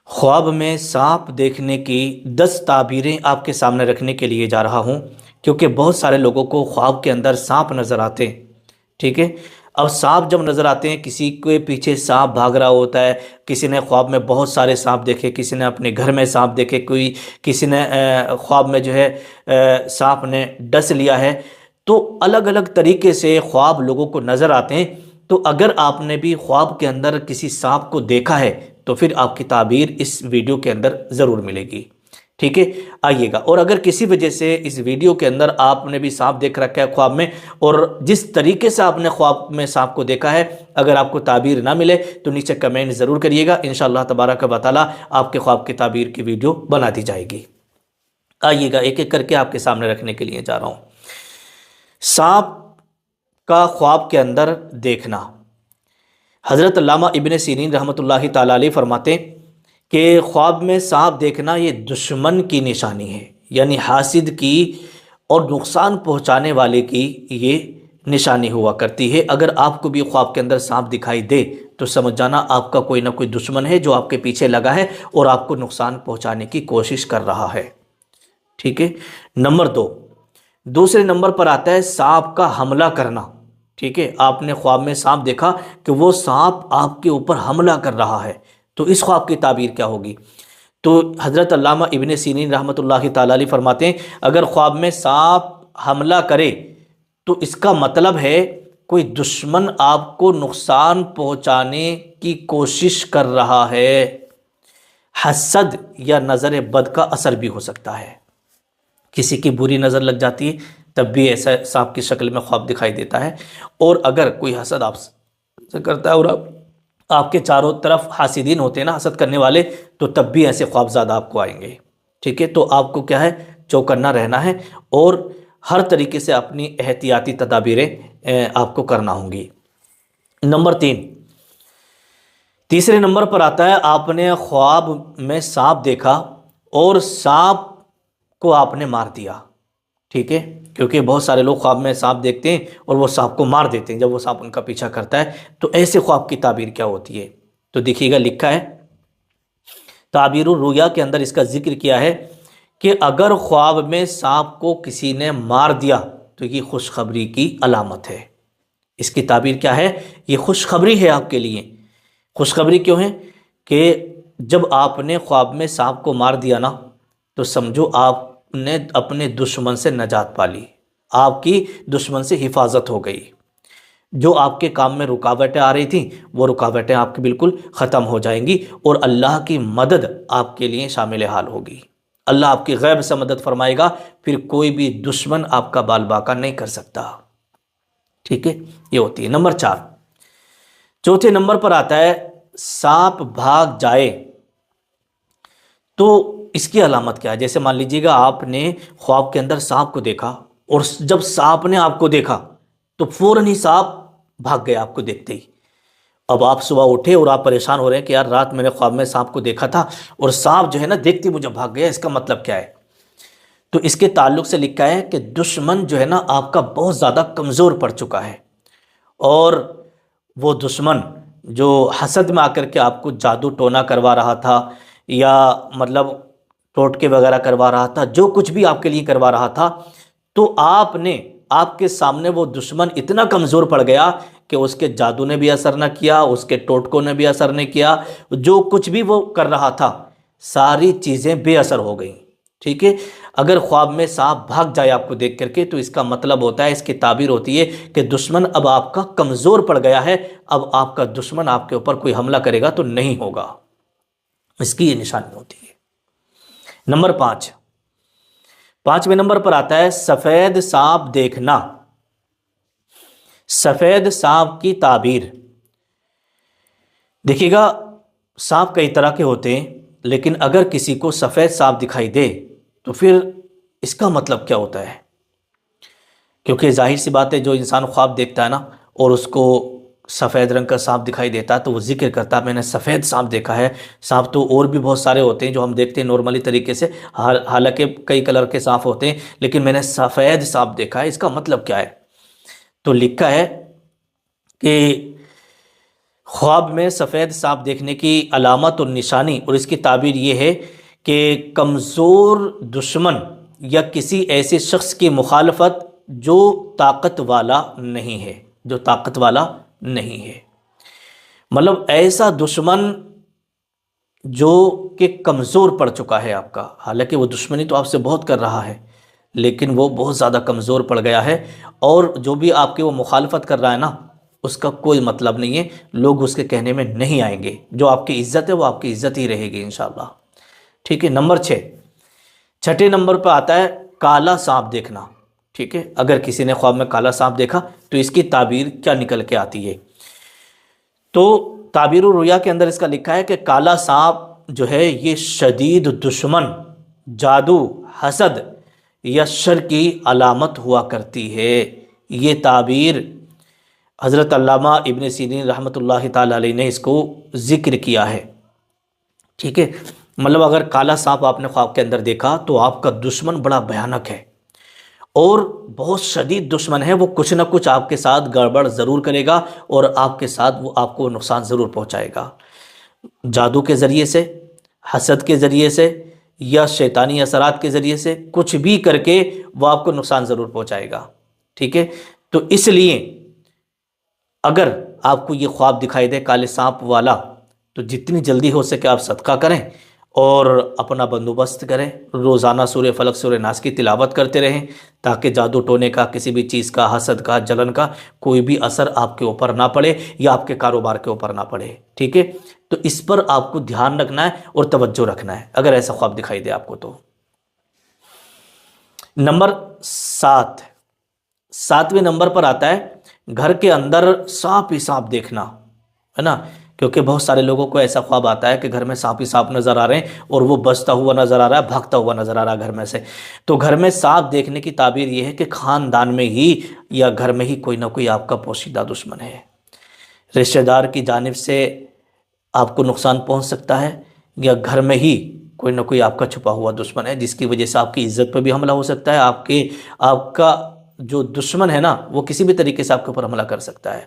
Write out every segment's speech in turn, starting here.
خواب میں سانپ دیکھنے کی 10 تعبیریں آپ کے سامنے رکھنے کے لیے جا رہا ہوں، کیونکہ بہت سارے لوگوں کو خواب کے اندر سانپ نظر آتے ہیں۔ ٹھیک ہے؟ اب سانپ جب نظر آتے ہیں، کسی کے پیچھے سانپ بھاگ رہا ہوتا ہے، کسی نے خواب میں بہت سارے سانپ دیکھے، کسی نے اپنے گھر میں سانپ دیکھے، کسی نے خواب میں جو ہے سانپ نے ڈس لیا ہے۔ تو الگ الگ طریقے سے خواب لوگوں کو نظر آتے ہیں۔ تو اگر آپ نے بھی خواب کے اندر کسی سانپ کو دیکھا ہے تو پھر آپ کی تعبیر اس ویڈیو کے اندر ضرور ملے گی۔ ٹھیک ہے؟ آئیے گا، اور اگر کسی وجہ سے اس ویڈیو کے اندر آپ نے بھی سانپ دیکھ رکھا ہے خواب میں، اور جس طریقے سے آپ نے خواب میں سانپ کو دیکھا ہے، اگر آپ کو تعبیر نہ ملے تو نیچے کمنٹ ضرور کریے گا، انشاءاللہ تبارک و تعالی آپ کے خواب کی تعبیر کی ویڈیو بنا دی جائے گی۔ آئیے گا، ایک ایک کر کے آپ کے سامنے رکھنے کے لیے جا رہا ہوں۔ سانپ کا خواب کے اندر دیکھنا۔ حضرت علامہ ابن سیرین رحمۃ اللہ تعالی علیہ فرماتے ہیں کہ خواب میں سانپ دیکھنا یہ دشمن کی نشانی ہے، یعنی حاسد کی اور نقصان پہنچانے والے کی یہ نشانی ہوا کرتی ہے۔ اگر آپ کو بھی خواب کے اندر سانپ دکھائی دے تو سمجھ جانا آپ کا کوئی نہ کوئی دشمن ہے جو آپ کے پیچھے لگا ہے اور آپ کو نقصان پہنچانے کی کوشش کر رہا ہے۔ ٹھیک ہے؟ نمبر 2، دوسرے نمبر پر آتا ہے سانپ کا حملہ کرنا۔ ٹھیک ہے؟ آپ نے خواب میں سانپ دیکھا کہ وہ سانپ آپ کے اوپر حملہ کر رہا ہے، تو اس خواب کی تعبیر کیا ہوگی؟ تو حضرت علامہ ابن سیرین رحمۃ اللہ تعالی علیہ فرماتے ہیں اگر خواب میں سانپ حملہ کرے تو اس کا مطلب ہے کوئی دشمن آپ کو نقصان پہنچانے کی کوشش کر رہا ہے۔ حسد یا نظر بد کا اثر بھی ہو سکتا ہے، کسی کی بری نظر لگ جاتی ہے تب بھی ایسا سانپ کی شکل میں خواب دکھائی دیتا ہے، اور اگر کوئی حسد آپ سے کرتا ہے اور آپ کے چاروں طرف حاسدین ہوتے ہیں نا، حسد کرنے والے، تو تب بھی ایسے خواب زیادہ آپ کو آئیں گے۔ ٹھیک ہے؟ تو آپ کو کیا ہے، چوکنا رہنا ہے اور ہر طریقے سے اپنی احتیاطی تدابیریں آپ کو کرنا ہوں گی۔ نمبر 3، تیسرے نمبر پر آتا ہے آپ نے خواب میں سانپ دیکھا اور سانپ کو آپ نے مار دیا۔ ٹھیک ہے؟ کیونکہ بہت سارے لوگ خواب میں سانپ دیکھتے ہیں اور وہ سانپ کو مار دیتے ہیں جب وہ سانپ ان کا پیچھا کرتا ہے۔ تو ایسے خواب کی تعبیر کیا ہوتی ہے؟ تو دیکھیے گا، لکھا ہے تعبیر الرؤیا کے اندر اس کا ذکر کیا ہے کہ اگر خواب میں سانپ کو کسی نے مار دیا تو یہ خوشخبری کی علامت ہے۔ اس کی تعبیر کیا ہے؟ یہ خوشخبری ہے آپ کے لیے۔ خوشخبری کیوں ہے؟ کہ جب آپ نے خواب میں سانپ کو مار دیا نا تو سمجھو آپ نے اپنے دشمن سے نجات پا لی، آپ کی دشمن سے حفاظت ہو گئی۔ جو آپ کے کام میں رکاوٹیں آ رہی تھیں وہ رکاوٹیں آپ کی بالکل ختم ہو جائیں گی، اور اللہ کی مدد آپ کے لیے شامل حال ہوگی۔ اللہ آپ کی غیب سے مدد فرمائے گا، پھر کوئی بھی دشمن آپ کا بال باقا نہیں کر سکتا۔ ٹھیک ہے؟ یہ ہوتی ہے۔ نمبر 4، چوتھے نمبر پر آتا ہے سانپ بھاگ جائے تو اس کی علامت کیا ہے؟ جیسے مان لیجیے گا آپ نے خواب کے اندر سانپ کو دیکھا، اور جب سانپ نے آپ کو دیکھا تو فوراً ہی سانپ بھاگ گیا آپ کو دیکھتے ہی۔ اب آپ صبح اٹھے اور آپ پریشان ہو رہے ہیں کہ یار رات میں نے خواب میں سانپ کو دیکھا تھا اور سانپ جو ہے نا دیکھتے مجھے بھاگ گیا، اس کا مطلب کیا ہے؟ تو اس کے تعلق سے لکھا ہے کہ دشمن جو ہے نا آپ کا بہت زیادہ کمزور پڑ چکا ہے، اور وہ دشمن جو حسد میں آ کر کے آپ کو جادو ٹونا کروا رہا تھا، یا مطلب ٹوٹکے وغیرہ کروا رہا تھا، جو کچھ بھی آپ کے لیے کروا رہا تھا، تو آپ کے سامنے وہ دشمن اتنا کمزور پڑ گیا کہ اس کے جادو نے بھی اثر نہ کیا، اس کے ٹوٹکوں نے بھی اثر نہیں کیا، جو کچھ بھی وہ کر رہا تھا ساری چیزیں بے اثر ہو گئیں۔ ٹھیک ہے؟ اگر خواب میں سانپ بھاگ جائے آپ کو دیکھ کر کے تو اس کا مطلب ہوتا ہے، اس کی تعبیر ہوتی ہے کہ دشمن اب آپ کا کمزور پڑ گیا ہے، اب آپ کا دشمن آپ کے اوپر کوئی حملہ کرے گا تو نہیں ہوگا، اس کی یہ نشانی ہوتی ہے۔ نمبر 5، پانچویں نمبر پر آتا ہے سفید سانپ دیکھنا۔ سفید سانپ کی تعبیر دیکھیے گا، سانپ کئی طرح کے ہوتے ہیں، لیکن اگر کسی کو سفید سانپ دکھائی دے تو پھر اس کا مطلب کیا ہوتا ہے؟ کیونکہ ظاہر سی بات ہے، جو انسان خواب دیکھتا ہے نا اور اس کو سفید رنگ کا سانپ دکھائی دیتا ہے تو وہ ذکر کرتا ہے میں نے سفید سانپ دیکھا ہے۔ سانپ تو اور بھی بہت سارے ہوتے ہیں جو ہم دیکھتے ہیں نارملی طریقے سے، حالانکہ کئی کلر کے سانپ ہوتے ہیں، لیکن میں نے سفید سانپ دیکھا ہے، اس کا مطلب کیا ہے؟ تو لکھا ہے کہ خواب میں سفید سانپ دیکھنے کی علامت اور نشانی اور اس کی تعبیر یہ ہے کہ کمزور دشمن یا کسی ایسے شخص کی مخالفت جو طاقت والا نہیں ہے، جو طاقت والا نہیں ہے، مطلب ایسا دشمن جو کہ کمزور پڑ چکا ہے آپ کا، حالانکہ وہ دشمنی تو آپ سے بہت کر رہا ہے لیکن وہ بہت زیادہ کمزور پڑ گیا ہے، اور جو بھی آپ کے وہ مخالفت کر رہا ہے نا اس کا کوئی مطلب نہیں ہے، لوگ اس کے کہنے میں نہیں آئیں گے، جو آپ کی عزت ہے وہ آپ کی عزت ہی رہے گی انشاءاللہ۔ ٹھیک ہے، نمبر 6، چھٹے نمبر پہ آتا ہے کالا سانپ دیکھنا۔ ٹھیک ہے، اگر کسی نے خواب میں کالا سانپ دیکھا تو اس کی تعبیر کیا نکل کے آتی ہے؟ تو تعبیر الرؤیا کے اندر اس کا لکھا ہے کہ کالا سانپ جو ہے یہ شدید دشمن، جادو، حسد یا شر کی علامت ہوا کرتی ہے۔ یہ تعبیر حضرت علامہ ابن سیرین رحمۃ اللہ تعالی علیہ نے اس کو ذکر کیا ہے۔ ٹھیک ہے، مطلب اگر کالا سانپ آپ نے خواب کے اندر دیکھا تو آپ کا دشمن بڑا بھیانک ہے اور بہت شدید دشمن ہے، وہ کچھ نہ کچھ آپ کے ساتھ گڑبڑ ضرور کرے گا اور آپ کے ساتھ وہ آپ کو نقصان ضرور پہنچائے گا، جادو کے ذریعے سے، حسد کے ذریعے سے یا شیطانی اثرات کے ذریعے سے، کچھ بھی کر کے وہ آپ کو نقصان ضرور پہنچائے گا۔ ٹھیک ہے، تو اس لیے اگر آپ کو یہ خواب دکھائی دے کالے سانپ والا تو جتنی جلدی ہو سکے آپ صدقہ کریں اور اپنا بندوبست کریں، روزانہ سورہ فلق سورہ ناس کی تلاوت کرتے رہیں تاکہ جادو ٹونے کا، کسی بھی چیز کا، حسد کا، جلن کا کوئی بھی اثر آپ کے اوپر نہ پڑے یا آپ کے کاروبار کے اوپر نہ پڑے۔ ٹھیک ہے، تو اس پر آپ کو دھیان رکھنا ہے اور توجہ رکھنا ہے اگر ایسا خواب دکھائی دے آپ کو تو۔ نمبر 7، 7ویں نمبر پر آتا ہے گھر کے اندر سانپ ہی سانپ دیکھنا، ہے نا، کیونکہ بہت سارے لوگوں کو ایسا خواب آتا ہے کہ گھر میں سانپ ہی سانپ نظر آ رہے ہیں اور وہ بجتا ہوا نظر آ رہا ہے، بھاگتا ہوا نظر آ رہا ہے گھر میں سے۔ تو گھر میں سانپ دیکھنے کی تعبیر یہ ہے کہ خاندان میں ہی یا گھر میں ہی کوئی نہ کوئی آپ کا پوشیدہ دشمن ہے، رشتہ دار کی جانب سے آپ کو نقصان پہنچ سکتا ہے، یا گھر میں ہی کوئی نہ کوئی آپ کا چھپا ہوا دشمن ہے جس کی وجہ سے آپ کی عزت پہ بھی حملہ ہو سکتا ہے، آپ کا جو دشمن ہے نا وہ کسی بھی طریقے سے آپ کے اوپر حملہ کر سکتا ہے۔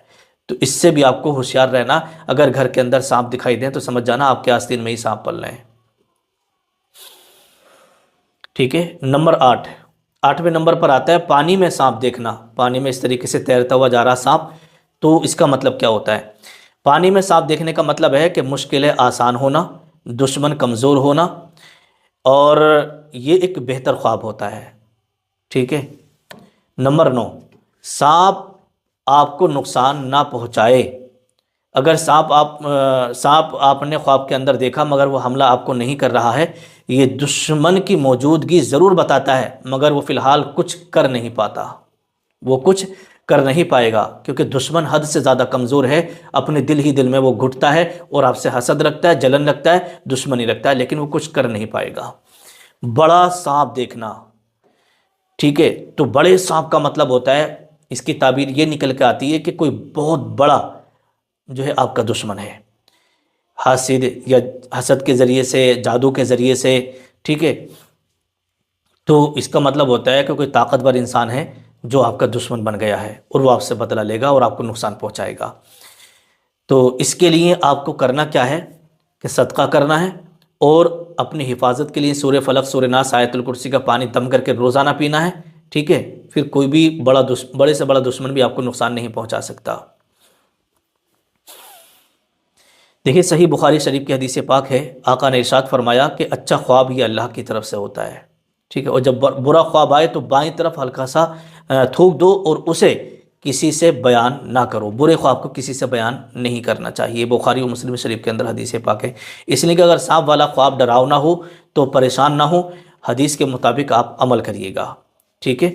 تو اس سے بھی آپ کو ہوشیار رہنا، اگر گھر کے اندر سانپ دکھائی دیں تو سمجھ جانا آپ کے آستین میں ہی سانپ پل رہے ہیں۔ ٹھیک ہے، نمبر 8، 8ویں نمبر پر آتا ہے پانی میں سانپ دیکھنا۔ پانی میں اس طریقے سے تیرتا ہوا جا رہا سانپ، تو اس کا مطلب کیا ہوتا ہے؟ پانی میں سانپ دیکھنے کا مطلب ہے کہ مشکلیں آسان ہونا، دشمن کمزور ہونا، اور یہ ایک بہتر خواب ہوتا ہے۔ ٹھیک ہے، نمبر 9، سانپ آپ کو نقصان نہ پہنچائے۔ اگر سانپ آپ نے خواب کے اندر دیکھا مگر وہ حملہ آپ کو نہیں کر رہا ہے، یہ دشمن کی موجودگی ضرور بتاتا ہے مگر وہ فی الحال کچھ کر نہیں پاتا، وہ کچھ کر نہیں پائے گا کیونکہ دشمن حد سے زیادہ کمزور ہے، اپنے دل ہی دل میں وہ گھٹتا ہے اور آپ سے حسد رکھتا ہے، جلن رکھتا ہے، دشمنی رکھتا ہے، لیکن وہ کچھ کر نہیں پائے گا۔ بڑا سانپ دیکھنا، ٹھیک ہے، تو بڑے سانپ کا مطلب ہوتا ہے، اس کی تعبیر یہ نکل کے آتی ہے کہ کوئی بہت بڑا جو ہے آپ کا دشمن ہے، حاسد یا حسد کے ذریعے سے، جادو کے ذریعے سے۔ ٹھیک ہے، تو اس کا مطلب ہوتا ہے کہ کوئی طاقتور انسان ہے جو آپ کا دشمن بن گیا ہے اور وہ آپ سے بدلہ لے گا اور آپ کو نقصان پہنچائے گا۔ تو اس کے لیے آپ کو کرنا کیا ہے کہ صدقہ کرنا ہے اور اپنی حفاظت کے لیے سورہ فلق سورہ ناس آیت الکرسی کا پانی دم کر کے روزانہ پینا ہے۔ ٹھیک ہے، پھر کوئی بھی بڑے سے بڑا دشمن بھی آپ کو نقصان نہیں پہنچا سکتا۔ دیکھیے صحیح بخاری شریف کی حدیث پاک ہے، آقا نے ارشاد فرمایا کہ اچھا خواب یہ اللہ کی طرف سے ہوتا ہے۔ ٹھیک ہے، اور جب برا خواب آئے تو بائیں طرف ہلکا سا تھوک دو اور اسے کسی سے بیان نہ کرو، برے خواب کو کسی سے بیان نہیں کرنا چاہیے۔ بخاری و مسلم شریف کے اندر حدیث پاک ہے۔ اس لیے کہ اگر سانپ والا خواب ڈراؤنا ہو تو پریشان نہ ہو، حدیث کے مطابق آپ عمل کریے گا۔ ٹھیک ہے،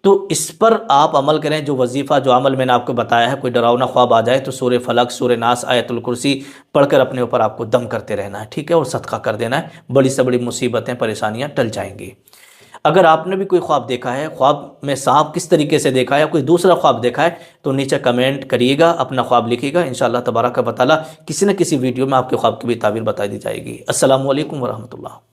تو اس پر آپ عمل کریں، جو وظیفہ جو عمل میں نے آپ کو بتایا ہے۔ کوئی ڈراؤنا خواب آ جائے تو سورہ فلق سورہ ناس آیت الکرسی پڑھ کر اپنے اوپر آپ کو دم کرتے رہنا ہے، ٹھیک ہے، اور صدقہ کر دینا ہے، بڑی سے بڑی مصیبتیں پریشانیاں ٹل جائیں گی۔ اگر آپ نے بھی کوئی خواب دیکھا ہے، خواب میں سانپ کس طریقے سے دیکھا ہے یا کوئی دوسرا خواب دیکھا ہے تو نیچے کمنٹ کریے گا، اپنا خواب لکھیے گا، انشاءاللہ تبارک و تعالی کسی نہ کسی ویڈیو میں آپ کے خواب کی بھی تعبیر بتا دی جائے گی۔ السلام علیکم ورحمۃ اللہ۔